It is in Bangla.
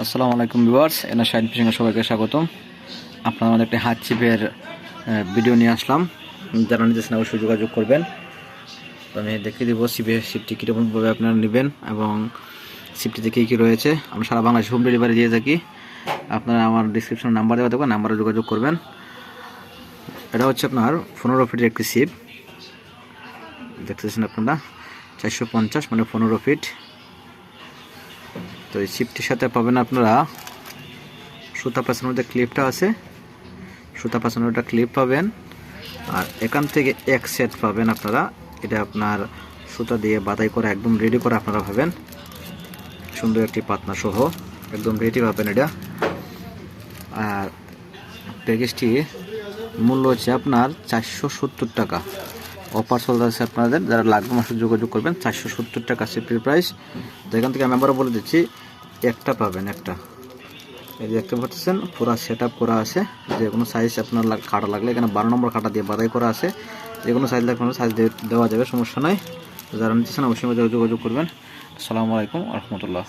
আসসালামু আলাইকুম ভিউয়ার্স, এনা শাইন ফিশিংয়ে সবাইকে স্বাগতম। আপনারা আমাদের একটা হাত ছিপের ভিডিও নিয়ে আসলাম। যারা নিতেছেন অবশ্যই যোগাযোগ করবেন। তো আমি দেখিয়ে দেবো ছিপটি কীরকমভাবে আপনারা নেবেন এবং ছিপটিতে কী কী রয়েছে। আমরা সারা বাংলাদেশে হোম ডেলিভারি দিয়ে থাকি। আপনারা আমার ডিসক্রিপশনে নাম্বার দেওয়া থাকবে, নাম্বারে যোগাযোগ করবেন। এটা হচ্ছে আপনার 15 ফিটের একটি ছিপ, দেখতেছেন আপনারা 450 মানে 15 ফিট। তো এই ছিপটির সাথে পাবেন আপনারা সুতা পাঁচানোর মধ্যে ক্লিপটা আছে, সুতা পাঁচানোটা ক্লিপ পাবেন। আর এখান থেকে এক সেট পাবেন আপনারা, এটা আপনার সুতা দিয়ে বাঁধাই করে একদম রেডি করে আপনারা পাবেন। সুন্দর একটি পাতনা সহ একদম রেডি পাবেন এটা। আর প্যাকেজটি মূল্য হচ্ছে আপনার 470 টাকা। অফার চলতেছে, আপনাদের যারা লাগবে মাসে যোগাযোগ করবেন। 470 টাকা ছিপটির প্রাইস। তো এখান থেকে আমি আবারও বলে দিচ্ছি, একটা পাবেন একটা। এই যে দেখতে পাচ্ছেন পুরো সেট আপ করা আছে, যে কোনো সাইজ আপনার কাটা লাগলে এখানে 12 নম্বর কাটা দিয়ে বাঁধাই করা আছে। যে কোনো সাইজ লাগলে সাইজ দেওয়া যাবে, সমস্যা নাই। যারা নিতেছেন অবশ্যই যোগাযোগ করবেন। আসসালামু আলাইকুম ওয়া রাহমাতুল্লাহ।